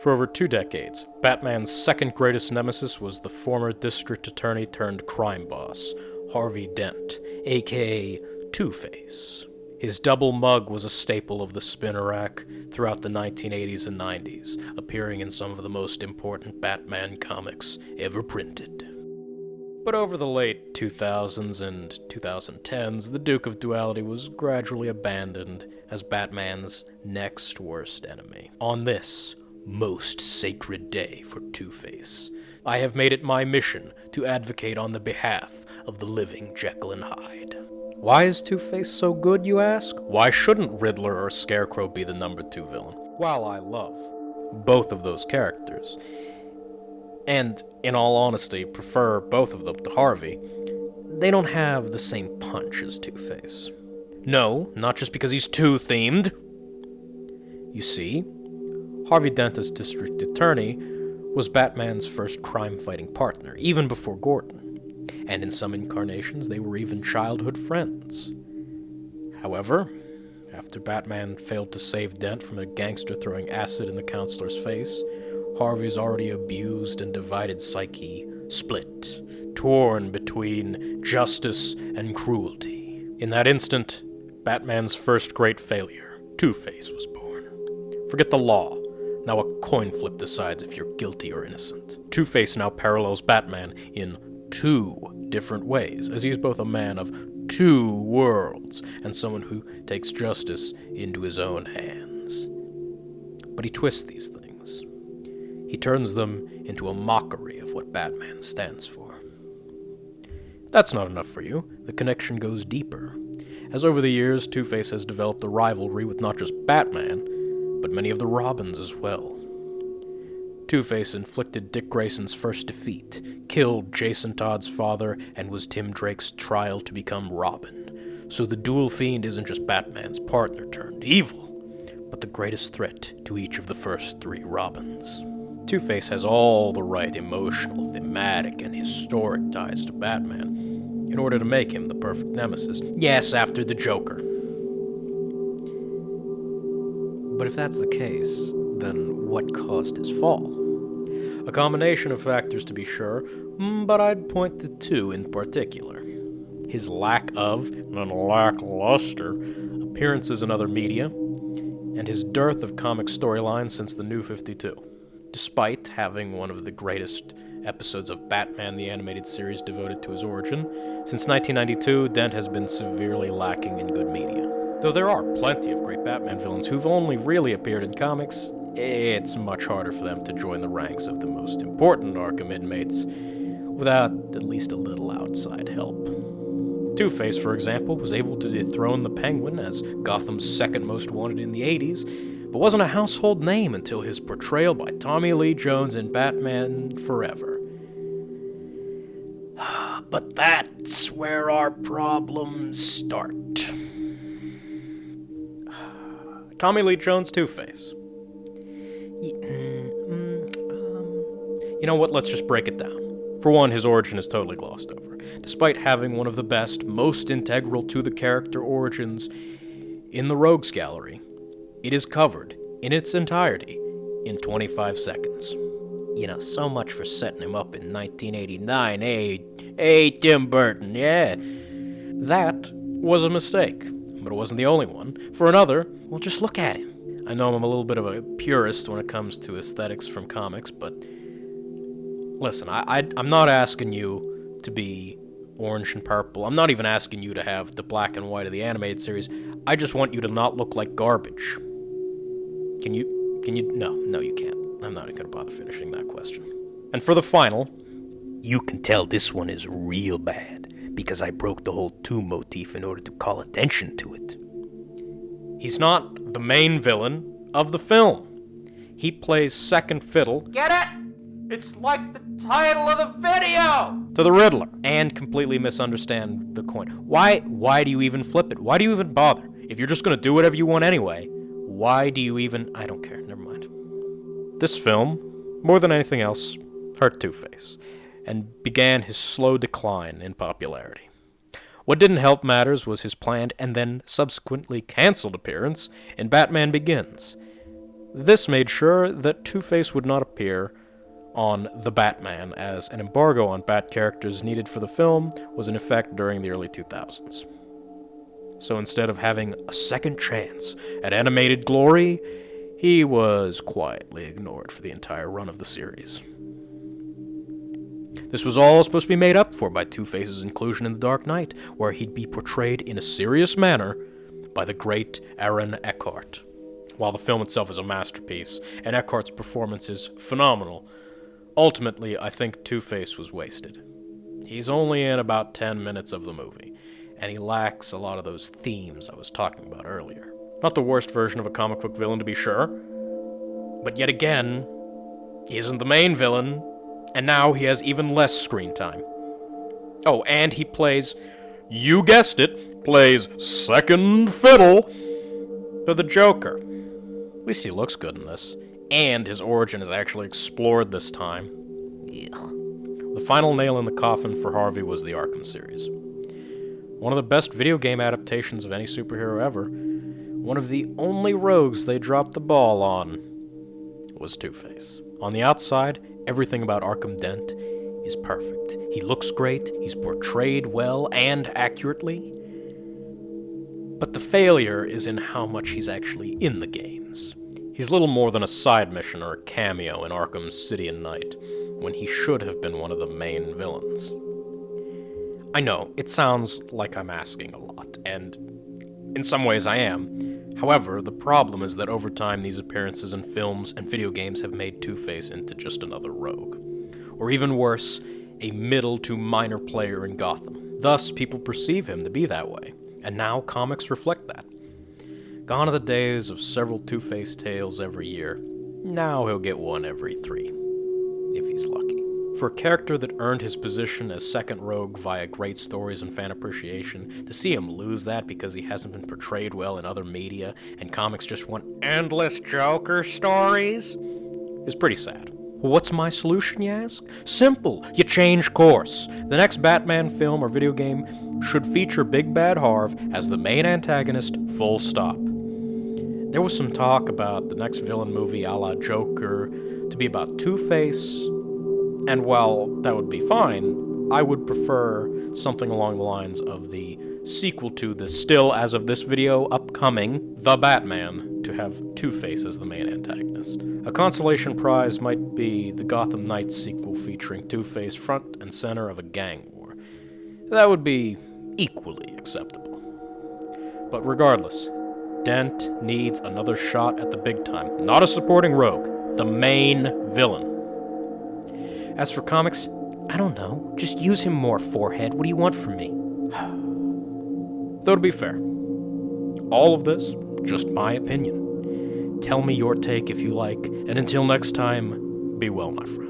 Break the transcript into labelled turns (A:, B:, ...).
A: For over 2 decades, Batman's second greatest nemesis was the former district attorney turned crime boss, Harvey Dent, aka Two-Face. His double mug was a staple of the spinner rack throughout the 1980s and 90s, appearing in some of the most important Batman comics ever printed. But over the late 2000s and 2010s, the Duke of Duality was gradually abandoned as Batman's next worst enemy. On this most sacred day for Two-Face, I have made it my mission to advocate on the behalf of the living Jekyll and Hyde. Why is Two-Face so good, you ask? Why shouldn't Riddler or Scarecrow be the number 2 villain? While I love both of those characters, and, in all honesty, prefer both of them to Harvey, they don't have the same punch as Two-Face. No, not just because he's two-themed. You see, Harvey Dent as District Attorney was Batman's first crime-fighting partner, even before Gordon, and in some incarnations they were even childhood friends. However, after Batman failed to save Dent from a gangster throwing acid in the counselor's face, Harvey's already abused and divided psyche split, torn between justice and cruelty. In that instant, Batman's first great failure, Two-Face, was born. Forget the law. Now a coin flip decides if you're guilty or innocent. Two-Face now parallels Batman in 2 different ways, as he is both a man of 2 worlds and someone who takes justice into his own hands. But he twists these things. He turns them into a mockery of what Batman stands for. If that's not enough for you, the connection goes deeper, as over the years Two-Face has developed a rivalry with not just Batman, but many of the Robins as well. Two-Face inflicted Dick Grayson's first defeat, killed Jason Todd's father, and was Tim Drake's trial to become Robin. So the Dual Fiend isn't just Batman's partner turned evil, but the greatest threat to each of the first 3 Robins. Two-Face has all the right emotional, thematic, and historic ties to Batman in order to make him the perfect nemesis. Yes, after the Joker. But if that's the case, then what caused his fall? A combination of factors to be sure, but I'd point to 2 in particular. His lack of, and lackluster, appearances in other media, and his dearth of comic storylines since the New 52. Despite having one of the greatest episodes of Batman the Animated Series devoted to his origin, since 1992, Dent has been severely lacking in good media. Though there are plenty of great Batman villains who've only really appeared in comics, it's much harder for them to join the ranks of the most important Arkham inmates without at least a little outside help. Two-Face, for example, was able to dethrone the Penguin as Gotham's second most wanted in the 80s, but wasn't a household name until his portrayal by Tommy Lee Jones in Batman Forever. But that's where our problems start. Tommy Lee Jones Two-Face. You know what, let's just break it down. For one, his origin is totally glossed over. Despite having one of the best, most integral to the character origins in the Rogues Gallery, it is covered, in its entirety, in 25 seconds. You know, so much for setting him up in 1989, Hey, Tim Burton, yeah. That was a mistake, but it wasn't the only one. For another, well, just look at him. I know I'm a little bit of a purist when it comes to aesthetics from comics, but listen, I'm not asking you to be orange and purple. I'm not even asking you to have the black and white of the animated series. I just want you to not look like garbage. Can you? No, you can't. I'm not even going to bother finishing that question. And for the final, you can tell this one is real bad, because I broke the whole 2 motif in order to call attention to it. He's not the main villain of the film. He plays second fiddle. Get it? It's like the title of the video! To the Riddler. And completely misunderstand the coin. Why do you even flip it? Why do you even bother? If you're just going to do whatever you want anyway, why do you even... I don't care, never mind. This film, more than anything else, hurt Two-Face, and began his slow decline in popularity. What didn't help matters was his planned and then subsequently cancelled appearance in Batman Begins. This made sure that Two-Face would not appear on The Batman, as an embargo on Bat characters needed for the film was in effect during the early 2000s. So instead of having a second chance at animated glory, he was quietly ignored for the entire run of the series. This was all supposed to be made up for by Two-Face's inclusion in The Dark Knight, where he'd be portrayed in a serious manner by the great Aaron Eckhart. While the film itself is a masterpiece, and Eckhart's performance is phenomenal, ultimately I think Two-Face was wasted. He's only in about 10 minutes of the movie, and he lacks a lot of those themes I was talking about earlier. Not the worst version of a comic book villain, to be sure, but yet again, he isn't the main villain, and now he has even less screen time. Oh, and he plays, you guessed it, plays second fiddle to the Joker. At least he looks good in this, and his origin is actually explored this time. Ugh. The final nail in the coffin for Harvey was the Arkham series. One of the best video game adaptations of any superhero ever. One of the only rogues they dropped the ball on was Two-Face. On the outside, everything about Arkham Dent is perfect. He looks great, he's portrayed well and accurately, but the failure is in how much he's actually in the games. He's little more than a side mission or a cameo in Arkham City and Night, when he should have been one of the main villains. I know, it sounds like I'm asking a lot, and in some ways I am. However, the problem is that over time these appearances in films and video games have made Two-Face into just another rogue. Or even worse, a middle to minor player in Gotham. Thus, people perceive him to be that way, and now comics reflect that. Gone are the days of several Two-Face tales every year. Now he'll get one every 3, if he's lucky. For a character that earned his position as second rogue via great stories and fan appreciation, to see him lose that because he hasn't been portrayed well in other media and comics just want endless Joker stories is pretty sad. What's my solution, you ask? Simple. You change course. The next Batman film or video game should feature Big Bad Harv as the main antagonist, full stop. There was some talk about the next villain movie a la Joker to be about Two-Face, and while that would be fine, I would prefer something along the lines of the sequel to the still, as of this video, upcoming The Batman, to have Two-Face as the main antagonist. A consolation prize might be the Gotham Knights sequel featuring Two-Face front and center of a gang war. That would be equally acceptable. But regardless, Dent needs another shot at the big time. Not a supporting rogue, the main villain. As for comics, I don't know. Just use him more, forehead. What do you want from me? Though to be fair, all of this, just my opinion. Tell me your take if you like, and until next time, be well, my friend.